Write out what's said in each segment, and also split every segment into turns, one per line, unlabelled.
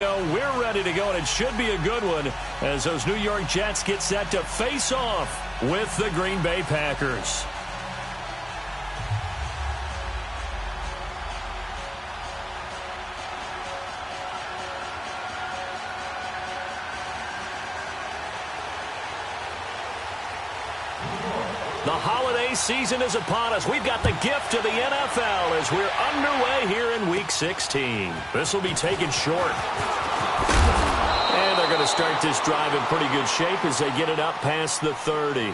We're ready to go, and it should be a good one as those New York Jets get set to face off with the Green Bay Packers. The holiday season is upon us. We've got the gift of the NFL as we're underway here in Week 16. This will be taken short. And they're going to start this drive in pretty good shape as they get it up past the 30.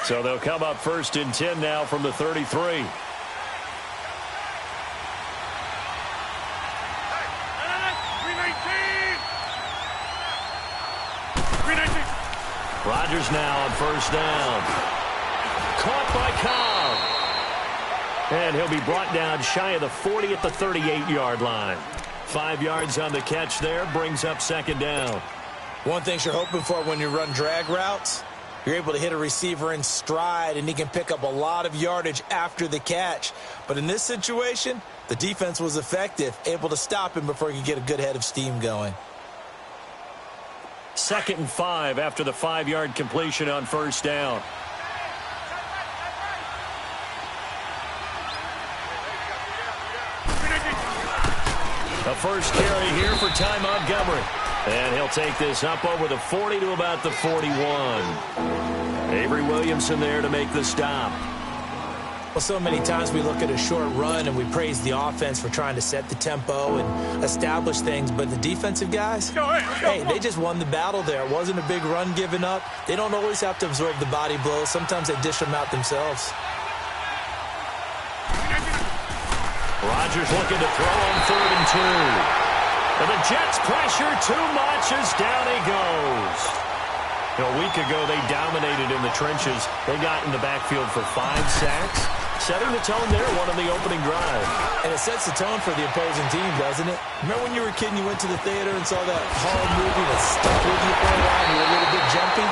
So they'll come up 1st and 10 now from the 33. Rodgers now on 1st down. Caught by Cobb. And he'll be brought down shy of the 40 at the 38-yard line. 5 yards on the catch there, brings up 2nd down.
One thing you're hoping for when you run drag routes, you're able to hit a receiver in stride, and he can pick up a lot of yardage after the catch. But in this situation, the defense was effective, able to stop him before he could get a good head of steam going.
2nd and 5 after the 5-yard completion on 1st down. A first carry here for Ty Montgomery. And he'll take this up over the 40 to about the 41. Avery Williamson there to make the stop.
Well, so many times we look at a short run and we praise the offense for trying to set the tempo and establish things. But the defensive guys, hey, they just won the battle there. It wasn't a big run given up. They don't always have to absorb the body blows. Sometimes they dish them out themselves.
Rodgers looking to throw on 3rd and 2. And the Jets pressure too much as down he goes. A week ago, they dominated in the trenches. They got in the backfield for 5 sacks, setting the tone there, one on the opening drive.
And it sets the tone for the opposing team, doesn't it? Remember when you were a kid and you went to the theater and saw that horror movie that stuck with you for a while and you were a little bit jumpy?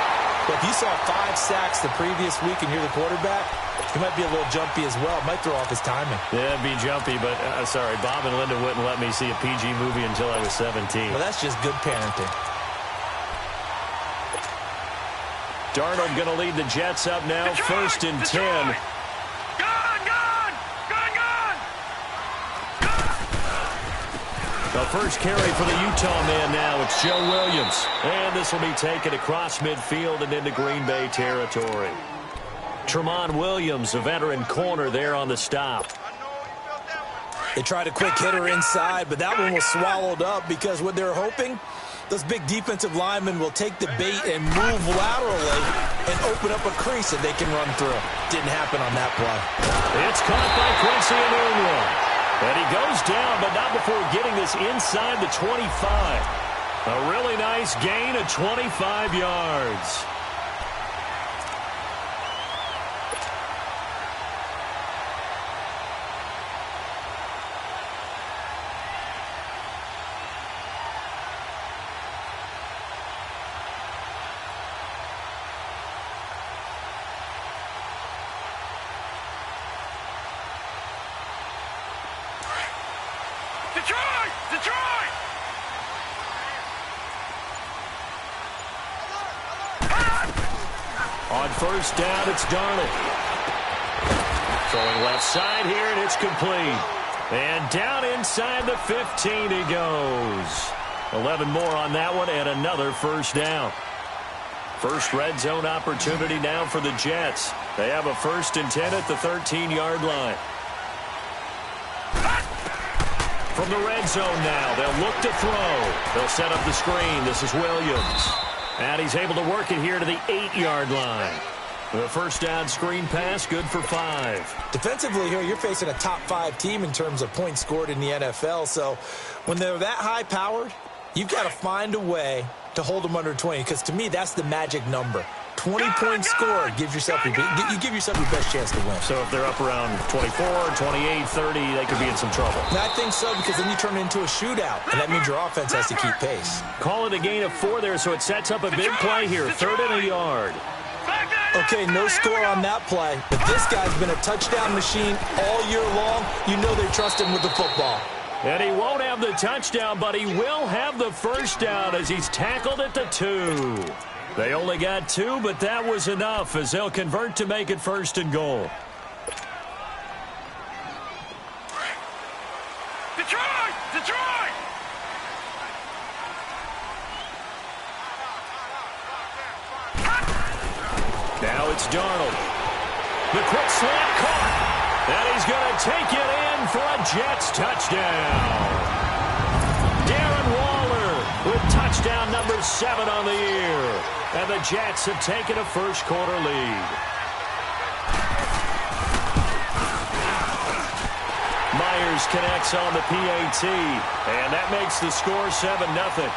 Well, if you saw 5 sacks the previous week and you're the quarterback, he might be a little jumpy as well. Might throw off his timing.
Yeah, it'd be jumpy, but sorry, Bob and Linda wouldn't let me see a PG movie until I was 17.
Well, that's just good parenting.
Darnold going to lead the Jets up now, 1st and 10. The first carry for the Utah man now. It's Joe Williams. And this will be taken across midfield and into Green Bay territory. Tramon Williams, a veteran corner there on the stop.
They tried a quick hitter inside, but that one was swallowed up because what they're hoping, those big defensive linemen will take the bait and move laterally and open up a crease that they can run through. Didn't happen on that play.
It's caught by Quincy Enunwa. And he goes down, but not before getting this inside the 25. A really nice gain of 25 yards.
Detroit!
On 1st down, it's Darnold. Throwing left side here, and it's complete. And down inside the 15 he goes. 11 more on that one, and another 1st down. First red zone opportunity now for the Jets. They have a 1st and 10 at the 13-yard line. From the red zone now, they'll look to throw. They'll set up the screen. This is Williams. And he's able to work it here to the 8-yard line. The 1st down screen pass, good for 5.
Defensively here, you're facing a top 5 team in terms of points scored in the NFL. So when they're that high-powered, you've got to find a way to hold them under 20. Because to me, that's the magic number. 20-point score gives yourself you give yourself your best chance to win.
So if they're up around 24, 28, 30, they could be in some trouble.
I think so, because then you turn it into a shootout, and that means your offense has to keep pace.
Call it a gain of 4 there, so it sets up a big play here. 3rd and a yard.
Okay, no score on that play, but this guy's been a touchdown machine all year long. You know they trust him with the football.
And he won't have the touchdown, but he will have the first down as he's tackled at the 2. They only got 2, but that was enough as they'll convert to make it 1st and goal.
Detroit! Detroit!
Now it's Darnold. The quick slant caught. And he's going to take it in for a Jets touchdown. Darren Waller with touchdown number 7 on the year. And the Jets have taken a first-quarter lead. Myers connects on the PAT. And that makes the score 7-0.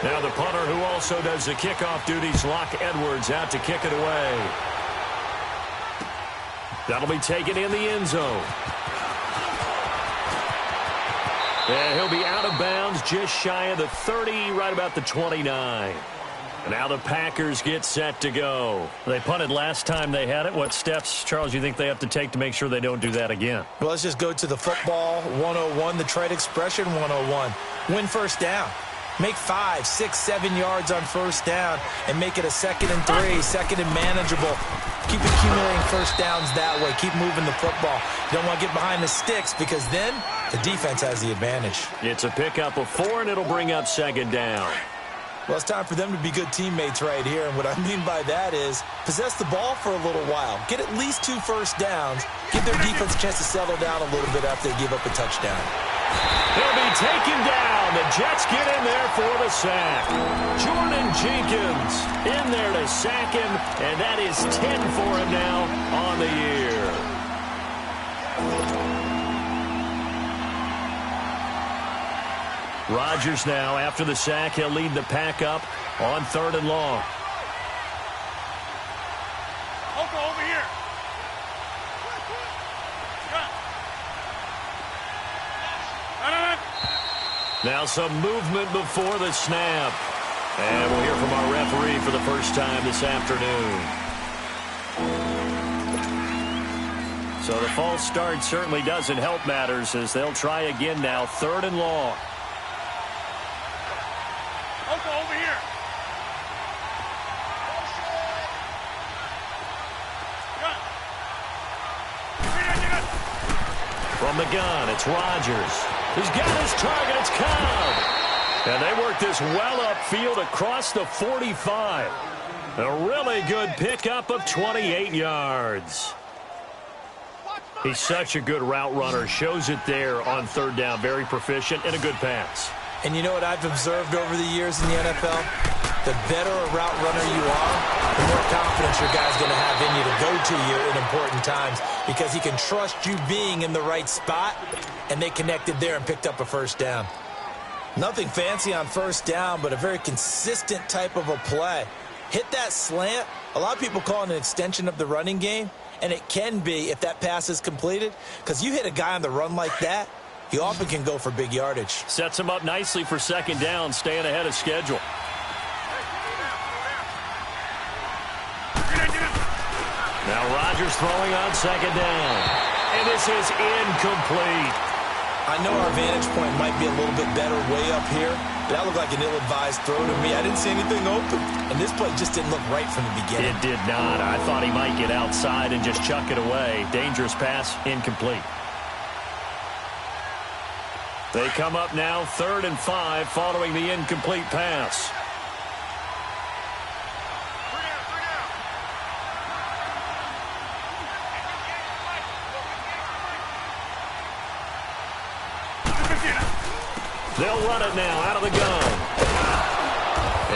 Now the punter who also does the kickoff duties, Locke Edwards, out to kick it away. That'll be taken in the end zone. And he'll be out of bounds just shy of the 30, right about the 29. And now the Packers get set to go. They punted last time they had it. What steps, Charles, you think they have to take to make sure they don't do that again?
Well, let's just go to the football 101, the trade expression 101. Win first down. Make 5, 6, 7 yards on first down and make it a 2nd and 3, 2nd and manageable. Keep accumulating first downs that way. Keep moving the football. You don't want to get behind the sticks because then the defense has the advantage.
It's a pickup of 4, and it'll bring up 2nd down.
Well, it's time for them to be good teammates right here, and what I mean by that is possess the ball for a little while. Get at least 2 first downs. Give their defense a chance to settle down a little bit after they give up a touchdown.
He'll be taken down. The Jets get in there for the sack. Jordan Jenkins in there to sack him, and that is 10 for him now on the year. Rodgers now, after the sack, he'll lead the pack up on 3rd and long.
Over here.
Now some movement before the snap. And we'll hear from our referee for the first time this afternoon. So the false start certainly doesn't help matters as they'll try again now. 3rd and long.
Over here.
From the gun, it's Rodgers. He's got his target. It's Cobb. And they work this well upfield across the 45. A really good pickup of 28 yards. He's such a good route runner. Shows it there on 3rd down. Very proficient and a good pass.
And you know what I've observed over the years in the NFL? The better a route runner you are, the more confidence your guy's going to have in you to go to you in important times because he can trust you being in the right spot, and they connected there and picked up a first down. Nothing fancy on first down, but a very consistent type of a play. Hit that slant. A lot of people call it an extension of the running game, and it can be if that pass is completed because you hit a guy on the run like that, he often can go for big yardage.
Sets him up nicely for 2nd down, staying ahead of schedule. Now Rodgers throwing on 2nd down. And this is incomplete.
I know our vantage point might be a little bit better way up here, but that looked like an ill-advised throw to me. I didn't see anything open, and this play just didn't look right from the beginning.
It did not. I thought he might get outside and just chuck it away. Dangerous pass, incomplete. They come up now 3rd and 5 following the incomplete pass. They'll run it now out of the gun.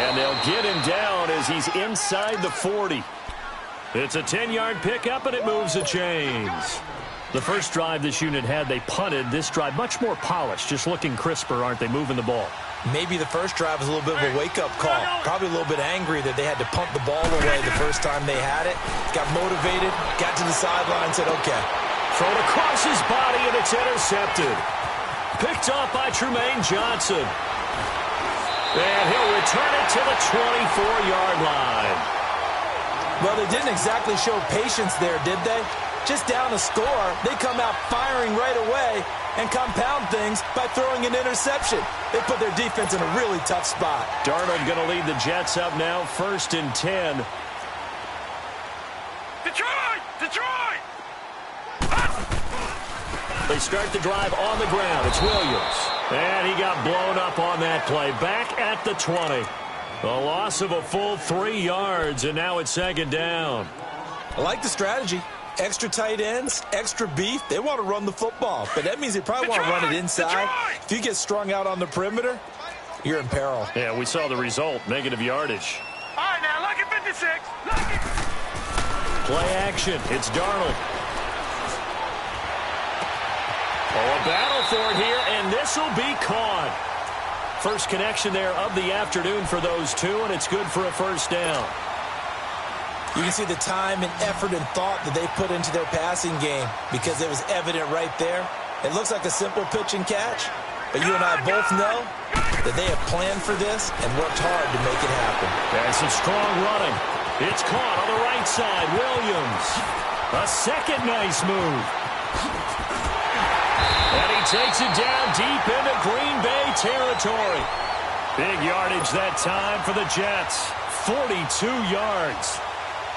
And they'll get him down as he's inside the 40. It's a 10-yard pickup, and it moves the chains. The first drive this unit had, they punted. This drive, much more polished, just looking crisper, aren't they, moving the ball?
Maybe the first drive was a little bit of a wake-up call. Probably a little bit angry that they had to punt the ball away the first time they had it. Got motivated, got to the sideline, said, okay.
Thrown across his body, and it's intercepted. Picked off by Trumaine Johnson. And he'll return it to the 24-yard line.
Well, they didn't exactly show patience there, did they? Just down a score, they come out firing right away and compound things by throwing an interception. They put their defense in a really tough spot.
Darnold going to lead the Jets up now, 1st and 10.
Detroit! Detroit!
They start the drive on the ground. It's Williams. And he got blown up on that play. Back at the 20. A loss of a full 3 yards, and now it's 2nd down.
I like the strategy. Extra tight ends, extra beef. They want to run the football, but that means they probably want to run it inside. If you get strung out on the perimeter, you're in peril.
Yeah, we saw the result, negative yardage.
All right, now, lucky 56. Lucky.
Play action. It's Darnold. Oh, a battle for it here, and this will be caught. First connection there of the afternoon for those two, and it's good for a 1st down.
You can see the time and effort and thought that they put into their passing game because it was evident right there. It looks like a simple pitch and catch, but you and I both know that they have planned for this and worked hard to make it happen.
There's some strong running. It's caught on the right side. Williams. A second nice move. And he takes it down deep into Green Bay territory. Big yardage that time for the Jets. 42 yards.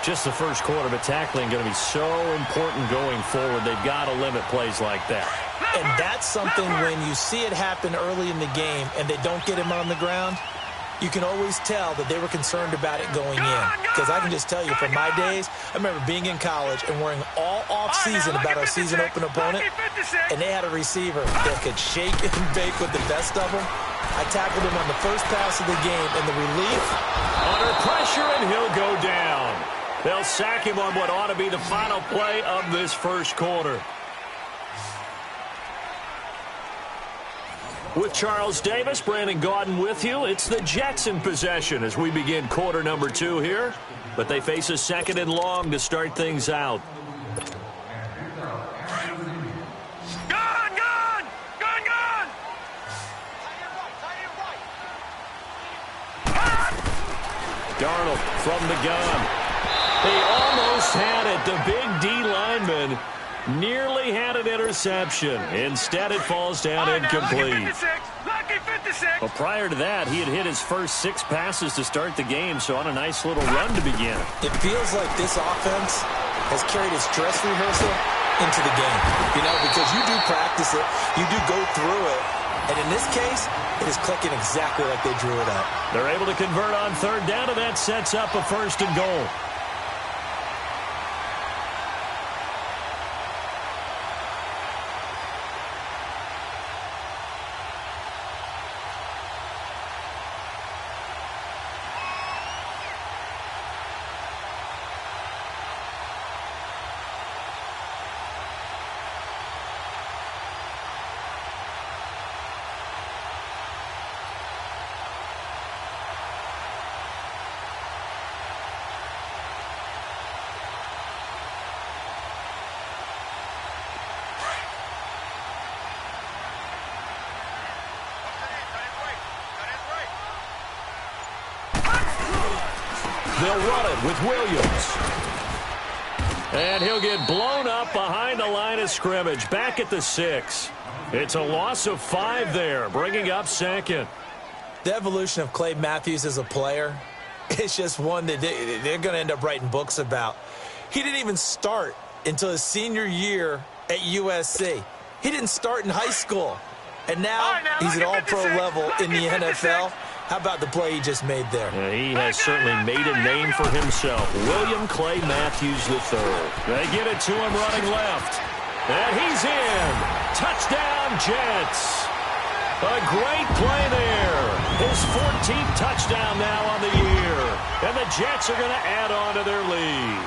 Just the first quarter, but tackling going to be so important going forward. They've got to limit plays like that.
And that's something when you see it happen early in the game and they don't get him on the ground, you can always tell that they were concerned about it going in. Because I can just tell you, from my days, I remember being in college and worrying all off-season about our season open opponent, and they had a receiver that could shake and bake with the best of them. I tackled him on the first pass of the game, and the relief.
Under pressure, and he'll go down. They'll sack him on what ought to be the final play of this first quarter. With Charles Davis, Brandon Gaudin with you. It's the Jets in possession as we begin quarter number 2 here. But they face a 2nd and long to start things out.
Gun! Gun! Gun! Gun!
Darnold from the gun. He almost had it. The big D lineman nearly had an interception. Instead, it falls down incomplete.
Lucky 56.
But prior to that, he had hit his first 6 passes to start the game, so on a nice little run to begin.
It feels like this offense has carried its dress rehearsal into the game. You know, because you do practice it, you do go through it, and in this case, it is clicking exactly like they drew it up.
They're able to convert on 3rd down, and that sets up a 1st and goal. They'll run it with Williams. And he'll get blown up behind the line of scrimmage. Back at the 6. It's a loss of 5 there, bringing up 2nd.
The evolution of Clay Matthews as a player, it's just one that they're going to end up writing books about. He didn't even start until his senior year at USC. He didn't start in high school. And now he's at all-pro level in the NFL. How about the play he just made there?
Yeah, he has certainly made a name for himself. William Clay Matthews III. They get it to him running left. And he's in. Touchdown, Jets. A great play there. His 14th touchdown now on the year. And the Jets are going to add on to their lead.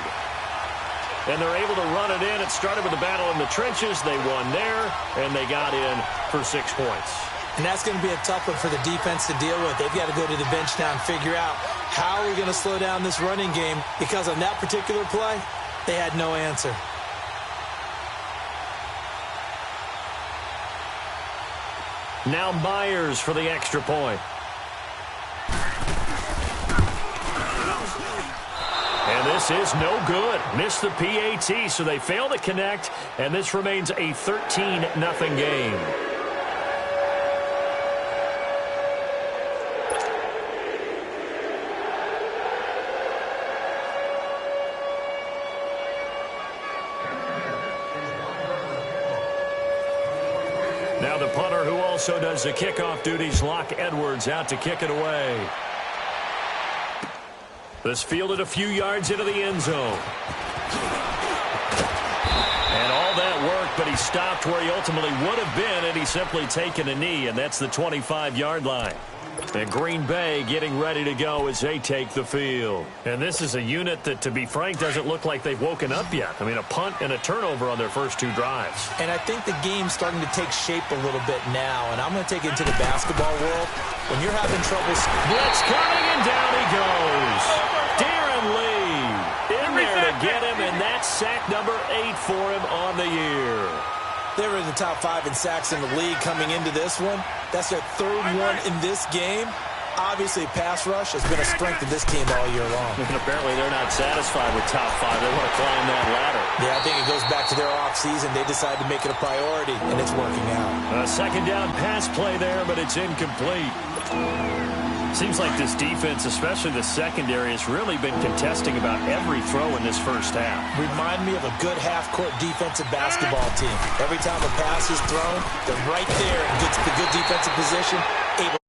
And they're able to run it in. It started with a battle in the trenches. They won there, and they got in for 6 points.
And that's going to be a tough one for the defense to deal with. They've got to go to the bench now and figure out how are we going to slow down this running game, because on that particular play, they had no answer.
Now Myers for the extra point. And this is no good. Missed the PAT, so they fail to connect, and this remains a 13-0 game. Now the punter, who also does the kickoff duties, Locke Edwards, out to kick it away. This fielded a few yards into the end zone. And all that work, but he stopped where he ultimately would have been, and he's simply taken a knee, and that's the 25-yard line. And Green Bay getting ready to go as they take the field. And this is a unit that, to be frank, doesn't look like they've woken up yet. I mean, a punt and a turnover on their first 2 drives.
And I think the game's starting to take shape a little bit now, and I'm going to take it into the basketball world. When you're having trouble...
Blitz coming, and down he goes. Darren Lee in there to get him, and that's sack number 8 for him on the year.
They were in the top 5 in sacks in the league coming into this one. That's their 3rd one in this game. Obviously, pass rush has been a strength of this team all year long.
And apparently they're not satisfied with top 5. They want to climb that ladder.
Yeah, I think it goes back to their offseason. They decided to make it a priority, and it's working out.
A second down pass play there, but it's incomplete. Seems like this defense, especially the secondary, has really been contesting about every throw in this first half.
Remind me of a good half-court defensive basketball team. Every time a pass is thrown, they're right there and gets the good defensive position, able